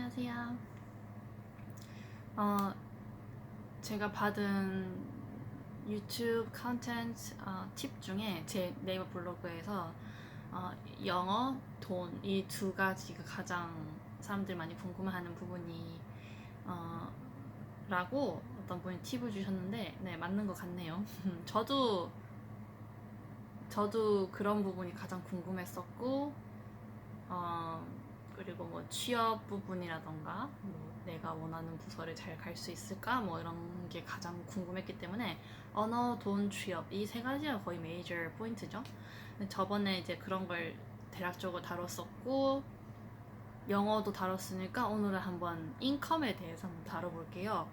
안녕하세요. 어, 제가 받은 유튜브 컨텐츠 팁 중에 제 네이버 블로그에서 영어, 돈 이 두 가지가 가장 사람들이 많이 궁금해하는 부분이 어, 라고 어떤 분이 팁을 주셨는데 네, 맞는 것 같네요. 저도 그런 부분이 가장 궁금했었고 어, 그리고 뭐 취업 부분이라던가 뭐 내가 원하는 부서를 잘 갈 수 있을까 뭐 이런 게 가장 궁금했기 때문에 언어, 돈, 취업 이 세 가지가 거의 메이저 포인트죠. 근데 저번에 이제 그런 걸 대략적으로 다뤘었고 영어도 다뤘으니까 오늘은 한번 인컴에 대해서 한번 다뤄볼게요.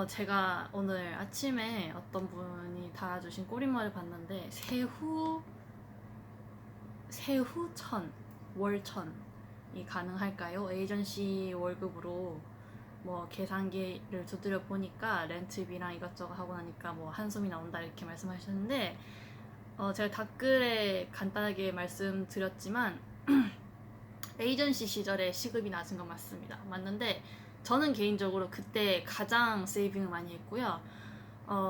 제가 오늘 아침에 어떤 분이 달아주신 꼬리말을 봤는데 세후 월천이 가능할까요? 에이전시 월급으로 뭐 계산기를 두드려 보니까 렌트비랑 이것저것 하고 나니까 뭐 한숨이 나온다 이렇게 말씀하셨는데 제가 댓글에 간단하게 말씀드렸지만 에이전시 시절에 시급이 낮은 건 맞습니다. 맞는데 저는 개인적으로 그때 가장 세이빙을 많이 했고요.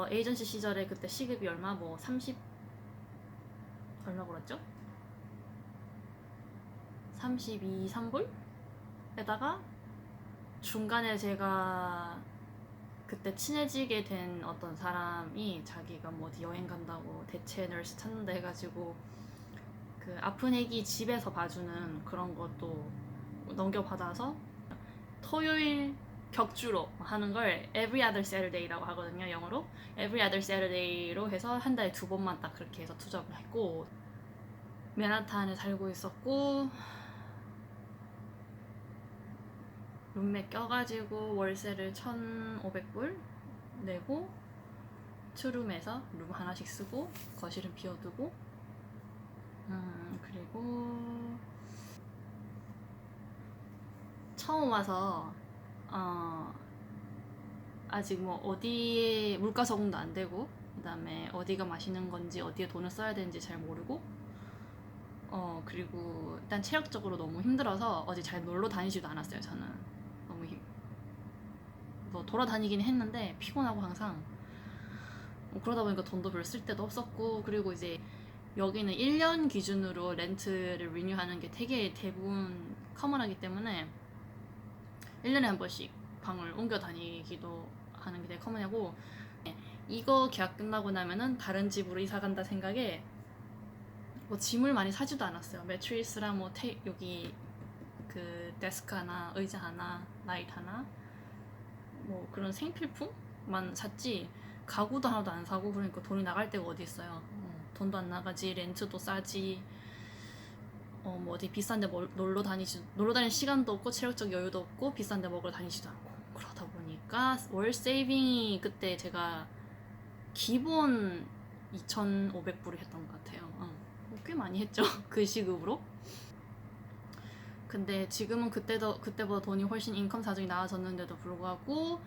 에이전시 시절에 그때 시급이 얼마 뭐 30 얼마 벌었죠? 32, 3불에다가 중간에 제가 그때 친해지게 된 어떤 사람이 자기가 뭐 어디 여행 간다고 대체 널스 찾는다 해가지고 그 아픈 애기 집에서 봐주는 그런 것도 넘겨받아서 토요일 격주로 하는 걸 every other Saturday라고 하거든요, 영어로. every other Saturday로 해서 한 달에 두 번만 딱 그렇게 해서 투잡을 했고 맨하탄에 살고 있었고 룸메 껴가지고 월세를 1,500불 내고 투룸에서 룸 하나씩 쓰고 거실은 비워두고 그리고 처음 와서 아직 뭐 어디에 물가 적응도 안 되고 그다음에 어디가 맛있는 건지 어디에 돈을 써야 되는지 잘 모르고 그리고 일단 체력적으로 너무 힘들어서 어디 잘 놀러 다니지도 않았어요. 저는 너무 뭐 돌아다니긴 했는데 피곤하고 항상 그러다 보니까 돈도 별 쓸 데도 없었고 그리고 이제 여기는 1년 기준으로 렌트를 리뉴하는 게 되게 대부분 커먼하기 때문에 1년에 한 번씩 방을 옮겨 다니기도 하는 게 되게 커먼하고 이거 계약 끝나고 나면은 다른 집으로 이사 간다 생각에 뭐 짐을 많이 사지도 않았어요. 매트리스랑 뭐 여기 그 데스크 하나, 의자 하나, 라이트 하나 뭐 그런 생필품만 샀지 가구도 하나도 안 사고 그러니까 돈이 나갈 데가 어디 있어요. 돈도 안 나가지 렌트도 싸지 뭐 어디 비싼데 놀러 다닐 시간도 없고 체력적 여유도 없고 비싼데 먹으러 다니지도 않고 그러다 보니까 월 세이빙이 그때 제가 기본 2,500불을 했던 것 같아요. 꽤 많이 했죠. 그 시급으로. 근데 지금은 그때보다 돈이 훨씬 인컴 사정이 나아졌는데도 불구하고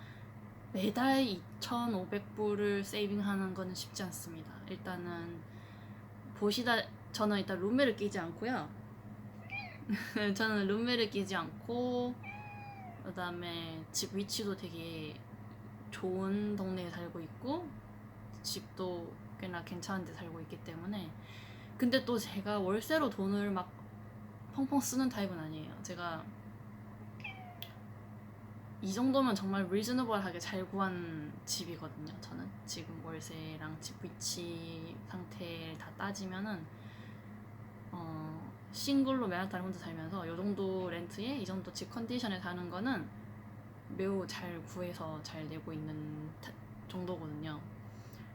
매달 2,500불을 세이빙하는 거는 쉽지 않습니다. 일단은 보시다 저는 일단 룸메를 끼지 않고요. 저는 룸메를 끼지 않고 그다음에 집 위치도 되게 좋은 동네에 살고 있고 집도 꽤나 괜찮은 데 살고 있기 때문에 근데 또 제가 월세로 돈을 막 펑펑 쓰는 타입은 아니에요. 제가 이 정도면 정말 리즈너블하게 잘 구한 집이거든요. 저는 지금 월세랑 집 위치 상태를 다 따지면은 싱글로 맨하탄 혼자 살면서 이 정도 렌트에 이 정도 집 컨디션에 사는 거는 매우 잘 구해서 잘 내고 있는 정도거든요.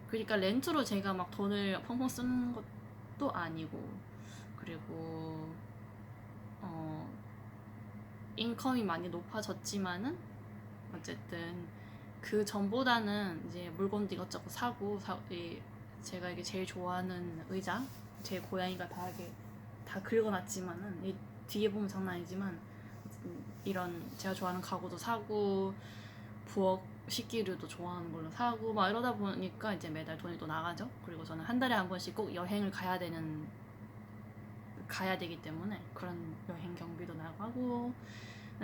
그러니까 렌트로 제가 막 돈을 펑펑 쓰는 것도 아니고 그리고 인컴이 많이 높아졌지만은 어쨌든 그 전보다는 이제 물건도 이것저것 사고 제가 이게 제일 좋아하는 의자 제 고양이가 다 긁어놨지만은 이 뒤에 보면 장난 아니지만 이런 제가 좋아하는 가구도 사고 부엌 식기류도 좋아하는 걸로 사고 막 이러다 보니까 이제 매달 돈이 또 나가죠. 그리고 저는 한 달에 한 번씩 꼭 여행을 가야 되기 때문에 그런 여행 경비도 나가고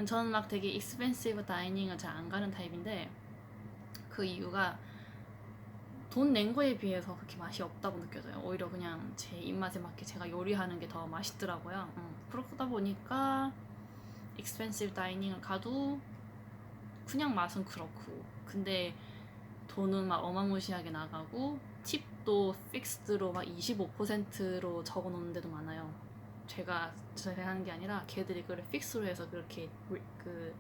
저는 막 되게 익스펜시브 다이닝을 잘 안 가는 타입인데 그 이유가 돈 낸 거에 비해서 그렇게 맛이 없다고 느껴져요. 오히려 그냥 제 입맛에 맞게 제가 요리하는 게 더 맛있더라고요. 그러다 보니까 익스펜시브 다이닝을 가도 그냥 맛은 그렇고 근데 돈은 막 어마무시하게 나가고 팁도 픽스드로 막 25%로 적어 놓는 데도 많아요. 제가 하는 게 아니라 걔들이 그걸 픽스로 해서 그렇게 그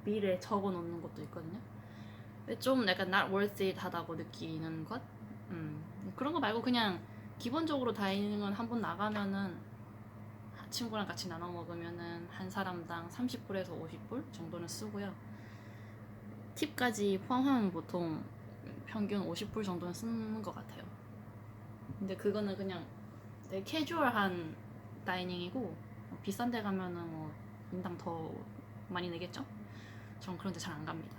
밀에 적어 놓는 것도 있거든요. 근데 좀 약간 not worth it 하다고 느끼는 것? 그런 거 말고 그냥 기본적으로 다이닝은 한번 나가면은 친구랑 같이 나눠 먹으면은 한 사람당 30불에서 50불 정도는 쓰고요. 팁까지 포함하면 보통 평균 50불 정도는 쓰는 것 같아요. 근데 그거는 그냥 되게 캐주얼한 다이닝이고 비싼 데 가면은 뭐 인당 더 많이 내겠죠? 전 그런 데 잘 안 갑니다.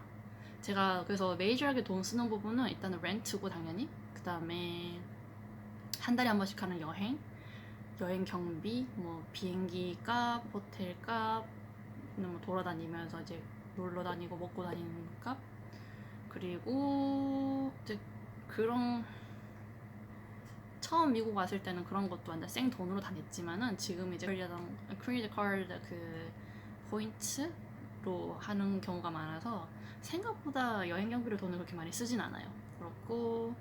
제가 그래서 메이저하게 돈 쓰는 부분은 일단은 렌트고 당연히 그 다음에 한 달에 한 번씩 하는 여행 경비, 뭐 비행기 값, 호텔 값, 뭐 돌아다니면서 이제 놀러 다니고 먹고 다니는 값, 그리고 이제 그런 처음 미국 왔을 때는 그런 것도 완전 생 돈으로 다 냈지만은 지금 이제 크레딧 카드 그 포인트로 하는 경우가 많아서 생각보다 여행 경비로 돈을 그렇게 많이 쓰진 않아요. 그렇고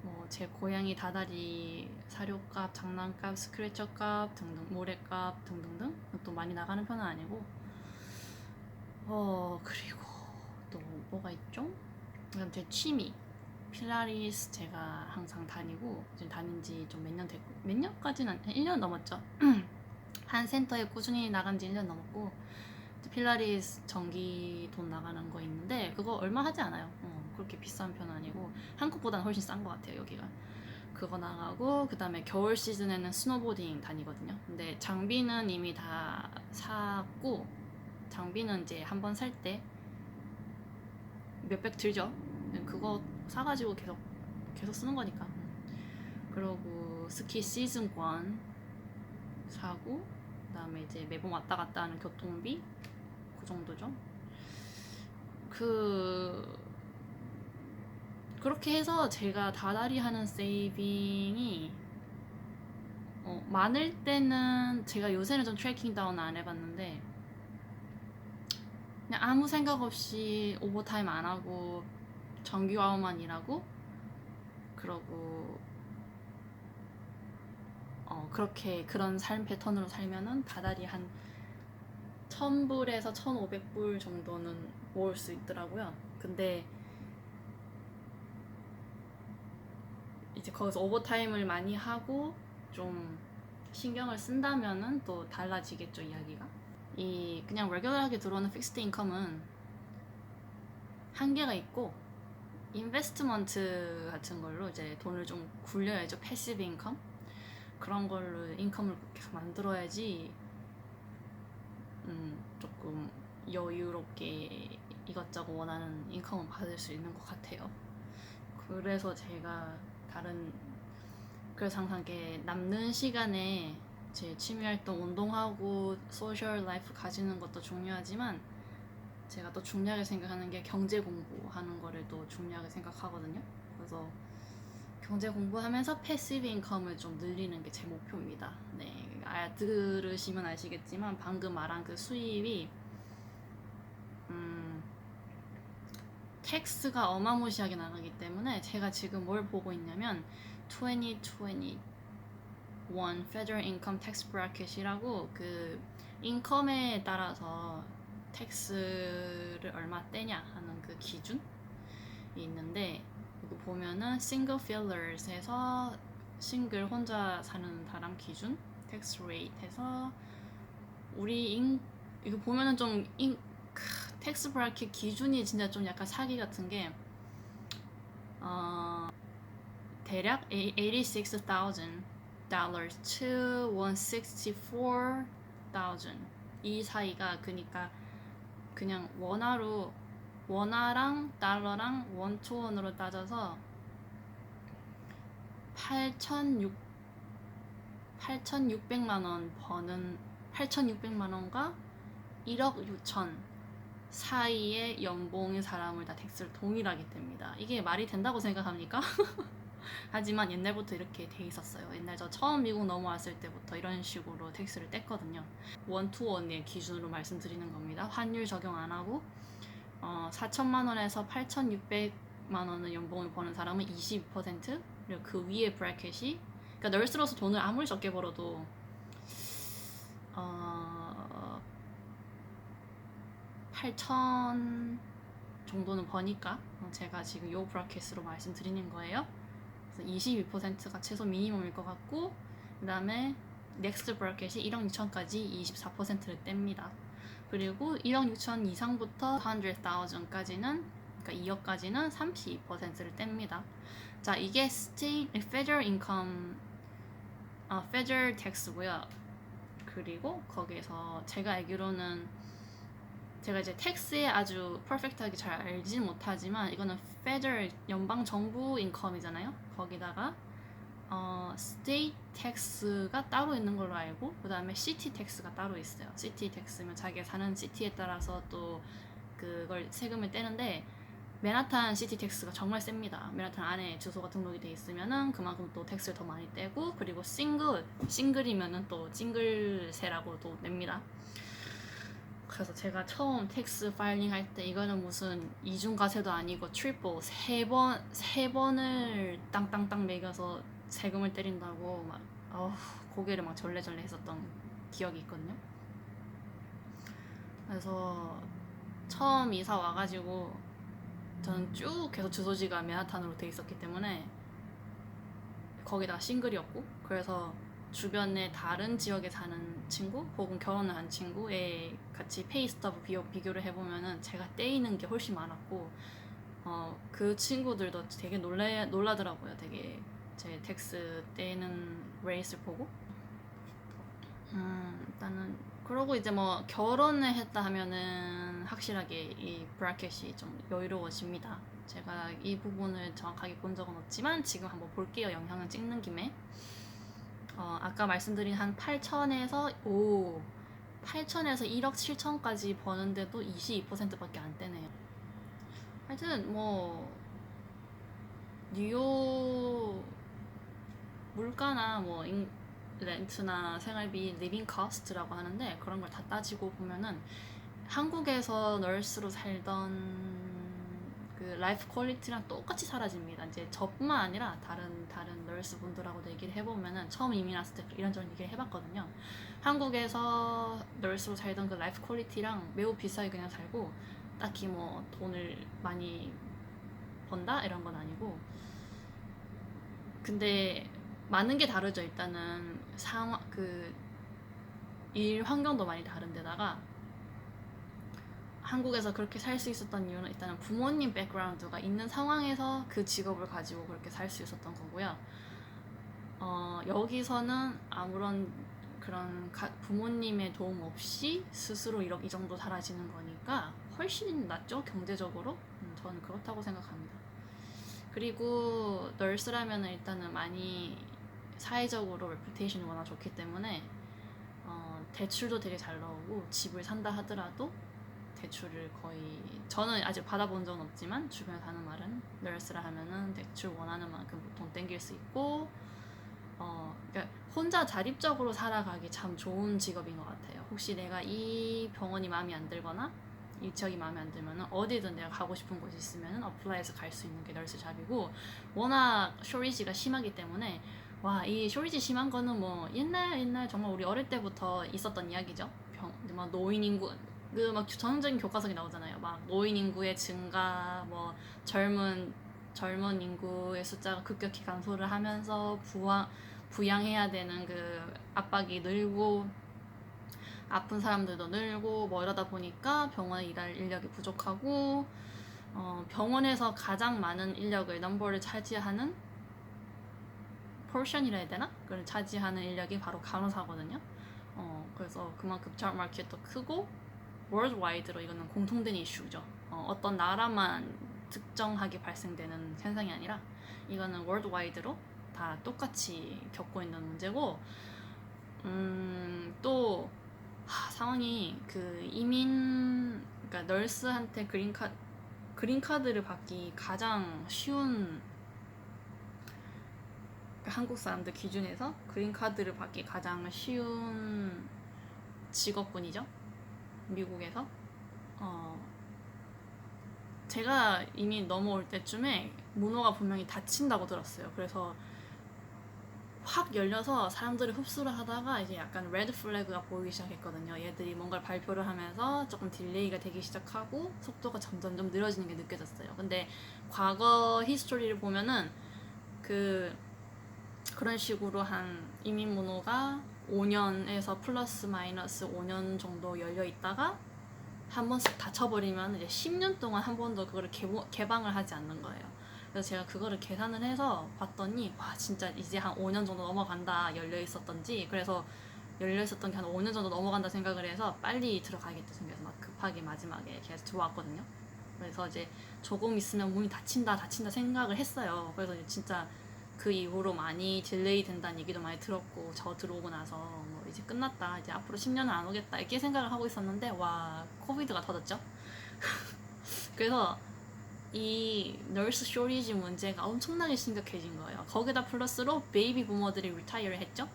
뭐 제 고양이 다달이 사료값, 장난값, 스크래처값 등등, 모래값 등등등 또 많이 나가는 편은 아니고 그리고 또 뭐가 있죠? 그다음 제 취미 필라리스 제가 항상 다니고 지금 다닌 지 좀 몇 년 됐고 몇 년까지는 한 1년 넘었죠. 한 센터에 꾸준히 나간 지 1년 넘었고 필라리스 정기 돈 나가는 거 있는데 그거 얼마 하지 않아요. 그렇게 비싼 편은 아니고 한국보다는 훨씬 싼 것 같아요 여기가. 그거 나가고 그 다음에 겨울 시즌에는 스노보딩 다니거든요. 근데 장비는 이미 다 샀고 장비는 이제 한번 살 때 몇백 들죠. 그거 사가지고 계속 쓰는 거니까. 그리고 스키 시즌권 사고 그다음에 이제 매번 왔다 갔다 하는 교통비 그 정도죠. 그렇게 해서 제가 다달이 하는 세이빙이 많을 때는 제가 요새는 좀 트래킹 다운 안 해봤는데 그냥 아무 생각 없이 오버타임 안 하고 정규 아워만 일하고 그러고 그렇게 그런 삶 패턴으로 살면은 다달이 한 1000불에서 1500불 정도는 모을 수 있더라고요. 근데 이제 거기서 오버타임을 많이 하고 좀 신경을 쓴다면은 또 달라지겠죠 이야기가. 이 그냥 레귤러하게 들어오는 픽스드 인컴은 한계가 있고 인베스트먼트 같은 걸로 이제 돈을 좀 굴려야죠. 패시브 인컴 그런 걸로 인컴을 계속 만들어야지 조금 여유롭게 이것저것 원하는 인컴을 받을 수 있는 것 같아요. 그래서 제가 그래서 항상 이렇게 남는 시간에 제 취미활동 운동하고 소셜 라이프 가지는 것도 중요하지만 제가 또 중요하게 생각하는 게 경제 공부하는 거를 또 중요하게 생각하거든요. 그래서 경제 공부하면서 패시브 인컴을 좀 늘리는 게 제 목표입니다. 네, 들으시면 아시겠지만 방금 말한 그 수입이 텍스가 어마무시하게 나가기 때문에 제가 지금 뭘 보고 있냐면 2021 Federal Income Tax Bracket이라고 그 인컴에 따라서 텍스를 얼마 떼냐 하는 그 기준이 있는데 이거 보면은 싱글 필러스에서 싱글 혼자 사는 사람 기준 텍스 레이트 해서 이거 보면은 좀 텍스 브라켓 기준이 진짜 좀 약간 사기 같은 게 대략 $86,000 to $164,000 이 사이가 그니까 그냥 원화랑 달러랑 원투원으로 따져서 8,600만 원 버는 8,600만 원과 1억 6천 사이의 연봉의 사람을 다 텍스를 동일하게 뗍니다. 이게 말이 된다고 생각합니까? 하지만 옛날부터 이렇게 돼 있었어요. 옛날 저 처음 미국 넘어왔을 때부터 이런 식으로 텍스를 뗐거든요. 원투원의 기준으로 말씀드리는 겁니다. 환율 적용 안 하고 4천만 원에서 8,600만 원을 연봉을 버는 사람은 22%, 그리고 그 위에 브래켓이, 그러니까 널스로서 돈을 아무리 적게 벌어도 8천 정도는 버니까 제가 지금 요 브래켓으로 말씀드리는 거예요. 그래서 22%가 최소 미니멈일 것 같고, 그 다음에 넥스트 브래켓이 1억 6천까지 24%를 뗍니다. 그리고 1억 6천 이상부터 100,000까지는, 그러니까 2억까지는 32%를 뗍니다. 자, 이게 state federal income, federal tax고요. 그리고 거기에서 제가 알기로는, 제가 이제 텍스에 아주 퍼펙트하게 잘 알진 못하지만 이거는 federal 연방 정부 인컴이잖아요. 거기다가 state tax가 따로 있는 걸로 알고, 그 다음에 city tax가 따로 있어요. city tax면 자기가 사는 시티에 따라서 또 그걸 세금을 떼는데, 맨하탄 시티 텍스가 정말 셉니다. 맨하탄 안에 주소가 등록이 돼 있으면은 그만큼 또 텍스를 더 많이 떼고, 그리고 싱글이면은 또 싱글세라고 또 냅니다. 그래서 제가 처음 텍스 파일링 할 때 이거는 무슨 이중과세도 아니고 트리플 세 번을 땅땅땅 매겨서 세금을 때린다고 막 고개를 막 절레절레 했었던 기억이 있거든요. 그래서 처음 이사 와가지고 저는 쭉 계속 주소지가 맨하탄으로 돼 있었기 때문에 거기다가 싱글이었고, 그래서 주변에 다른 지역에 사는 친구 혹은 결혼을 한 친구에 같이 페이스터브 비교를 해보면은 제가 떼이는 게 훨씬 많았고, 그 친구들도 되게 놀라더라고요. 되게 제 텍스 떼는 레이스를 보고. 일단은 그러고 이제 뭐 결혼을 했다 하면은 확실하게 이 브래켓이 좀 여유로워집니다. 제가 이 부분을 정확하게 본 적은 없지만 지금 한번 볼게요. 영상을 찍는 김에. 아까 말씀드린 한 8천에서 1억 7천까지 버는데도 22%밖에 안 떼네요. 하여튼 뭐 뉴욕 물가나 뭐 렌트나 생활비, 리빙 코스트라고 하는데, 그런 걸 다 따지고 보면은 한국에서 널스로 살던 그 라이프 퀄리티랑 똑같이 사라집니다. 이제 저뿐만 아니라 다른 널스 분들하고도 얘기를 해보면은, 처음 이민 왔을 때 이런저런 얘기를 해봤거든요. 한국에서 널스로 살던 그 라이프 퀄리티랑 매우 비싸게 그냥 살고, 딱히 뭐 돈을 많이 번다 이런 건 아니고, 근데 많은 게 다르죠. 일단은 일 환경도 많이 다른데다가, 한국에서 그렇게 살 수 있었던 이유는 일단은 부모님 백그라운드가 있는 상황에서 그 직업을 가지고 그렇게 살 수 있었던 거고요. 여기서는 아무런 그런 부모님의 도움 없이 스스로 이 정도 살아지는 거니까 훨씬 낫죠, 경제적으로. 저는 그렇다고 생각합니다. 그리고 널스라면 일단은 많이 사회적으로 레퓨테이션이 워낙 좋기 때문에 대출도 되게 잘 나오고, 집을 산다 하더라도 대출을 거의, 저는 아직 받아본 적은 없지만 주변에 사는 말은 널스라 하면은 대출 원하는 만큼 보통 땡길 수 있고, 그러니까 혼자 자립적으로 살아가기 참 좋은 직업인 것 같아요. 혹시 내가 이 병원이 마음에 안 들거나 이 지역이 마음에 안 들면은 어디든 내가 가고 싶은 곳이 있으면은 어플라이해서 갈 수 있는 게 널스 잡이고, 워낙 쇼리지가 심하기 때문에, 이 쇼리지 심한 거는 뭐 옛날 정말 우리 어릴 때부터 있었던 이야기죠. 막 노인 인구, 막 전형적인 교과서에 나오잖아요. 막 노인 인구의 증가, 뭐 젊은 인구의 숫자가 급격히 감소를 하면서 부양해야 되는 그 압박이 늘고, 아픈 사람들도 늘고, 뭐 이러다 보니까 병원에 일할 인력이 부족하고, 병원에서 가장 많은 인력을 넘버를 차지하는 포션이라 해야 되나? 그걸 차지하는 인력이 바로 간호사거든요. 그래서 그만큼 잡 마켓도 크고, 월드와이드로 이거는 공통된 이슈죠. 어떤 나라만 특정하게 발생되는 현상이 아니라 이거는 월드와이드로 다 똑같이 겪고 있는 문제고, 또 상황이 그 이민 그러니까 널스한테 그린카드를 받기 가장 쉬운 그러니까 한국 사람들 기준에서 그린카드를 받기 가장 쉬운 직업군이죠. 미국에서. 제가 이미 넘어올 때쯤에 문호가 분명히 닫힌다고 들었어요. 그래서 확 열려서 사람들이 흡수를 하다가 이제 약간 레드 플래그가 보이기 시작했거든요. 얘들이 뭔가를 발표를 하면서 조금 딜레이가 되기 시작하고 속도가 점점 좀 느려지는 게 느껴졌어요. 근데 과거 히스토리를 보면은 그런 식으로 한 이민 문호가 5년에서 플러스 마이너스 5년 정도 열려 있다가 한 번씩 닫혀버리면 이제 10년 동안 한 번도 그거를 개방을 하지 않는 거예요. 그래서 제가 그거를 계산을 해서 봤더니 와 진짜 이제 한 5년 정도 넘어간다 열려 있었던지 그래서 열려 있었던 게 한 5년 정도 넘어간다 생각을 해서 빨리 들어가겠다 생각해서 막 급하게 마지막에 계속 들어왔거든요. 그래서 이제 조금 있으면 문이 닫힌다 생각을 했어요. 그래서 진짜 그 이후로 많이 딜레이 된다는 얘기도 많이 들었고 저 들어오고 나서 뭐 이제 끝났다 이제 앞으로 10년은 안 오겠다 이렇게 생각을 하고 있었는데 와 코비드가 터졌죠. 그래서 이 널스 쇼리지 문제가 엄청나게 심각해진 거예요. 거기다 플러스로 베이비 부머들이 리타이어를 했죠.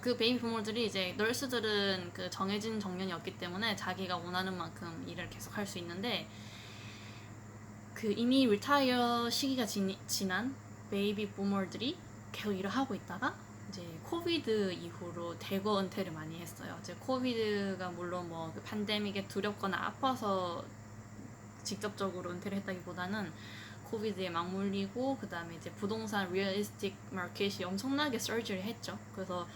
그 베이비 부머들이 이제 널스들은 그 정해진 정년이 없기 때문에 자기가 원하는 만큼 일을 계속 할 수 있는데 그 이미 리타이어 시기가 지난 베이비 부머들이 계속 일을 하고 있다가 이제 코비드 이후로 대거 은퇴를 많이 했어요. 이제 코비드가 물론 뭐그 팬데믹에 두렵거나 아파서 직접적으로 은퇴를 했다기보다는 코비드에 맞물리고 그 다음에 이제 부동산 리얼리스틱 마켓이 엄청나게 서지를 했죠. 그래서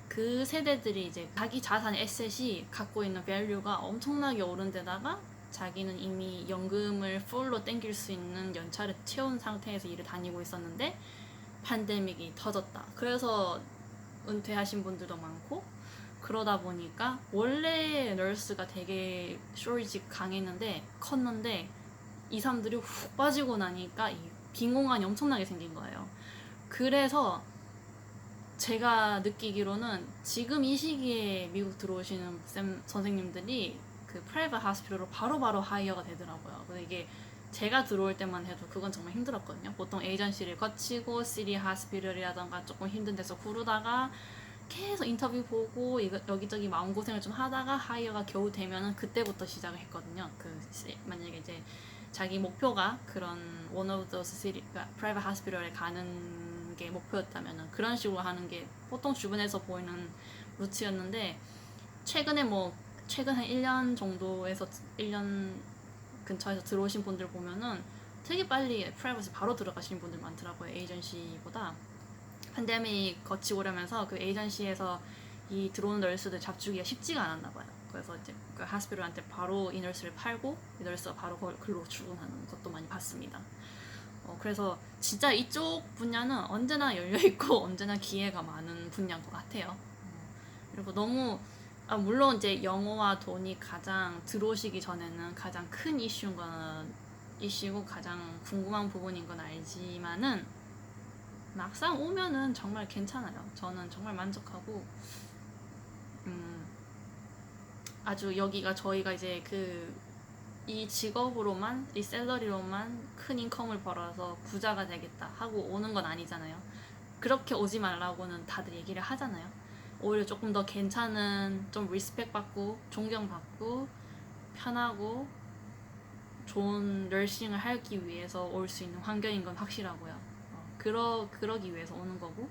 그 세대들이 이제 자기 자산 에셋이 갖고 있는 밸류가 엄청나게 오른 데다가 자기는 이미 연금을 풀로 땡길 수 있는 연차를 채운 상태에서 일을 다니고 있었는데 팬데믹이 터졌다. 그래서 은퇴하신 분들도 많고 그러다 보니까 원래 널스가 되게 쇼리지 강했는데 컸는데 이 사람들이 훅 빠지고 나니까 이 빈공간이 엄청나게 생긴 거예요. 그래서 제가 느끼기로는 지금 이 시기에 미국 들어오시는 선생님들이 그 프라이빗 하스피털로 바로바로 하이어가 되더라고요. 근데 이게 제가 들어올 때만 해도 그건 정말 힘들었거든요. 보통 에이전시를 거치고 시리 하스피털이라던가 조금 힘든 데서 구르다가 계속 인터뷰 보고 여기저기 마음고생을 좀 하다가 하이어가 겨우 되면은 그때부터 시작을 했거든요. 만약에 이제 자기 목표가 그런 one of those city, private hospital에 가는 게 목표였다면은 그런 식으로 하는 게 보통 주변에서 보이는 루트였는데 최근 한 1년 정도에서 1년 근처에서 들어오신 분들 보면은 되게 빨리 프라이빗에 바로 들어가시는 분들 많더라고요. 에이전시보다. 팬데믹 거치고 오려면서 그 에이전시에서 이 들어오는 널스들 잡주기가 쉽지가 않았나 봐요. 그래서 이제 그 하스피털한테 바로 이 널스를 팔고 이 널스가 바로 글로 출근하는 것도 많이 봤습니다. 그래서 진짜 이쪽 분야는 언제나 열려있고 언제나 기회가 많은 분야인 것 같아요. 그리고 너무 물론 이제 영어와 돈이 가장 들어오시기 전에는 가장 큰 이슈고 가장 궁금한 부분인 건 알지만은 막상 오면은 정말 괜찮아요. 저는 정말 만족하고 아주 여기가 저희가 이제 이 직업으로만 이 샐러리로만 큰 인컴을 벌어서 부자가 되겠다 하고 오는 건 아니잖아요. 그렇게 오지 말라고는 다들 얘기를 하잖아요. 오히려 조금 더 괜찮은 좀 리스펙 받고 존경받고 편하고 좋은 널싱을 하기 위해서 올 수 있는 환경인 건 확실하고요. 그러기 위해서 오는 거고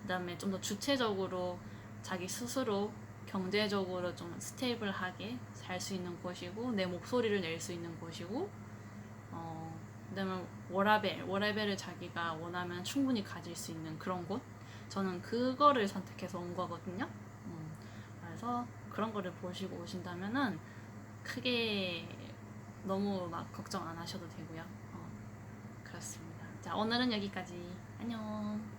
그 다음에 좀 더 주체적으로 자기 스스로 경제적으로 좀 스테이블하게 살 수 있는 곳이고 내 목소리를 낼 수 있는 곳이고 그 다음에 워라벨을 자기가 원하면 충분히 가질 수 있는 그런 곳 저는 그거를 선택해서 온 거거든요. 그래서 그런 거를 보시고 오신다면은 크게 너무 막 걱정 안 하셔도 되고요. 그렇습니다. 자, 오늘은 여기까지. 안녕.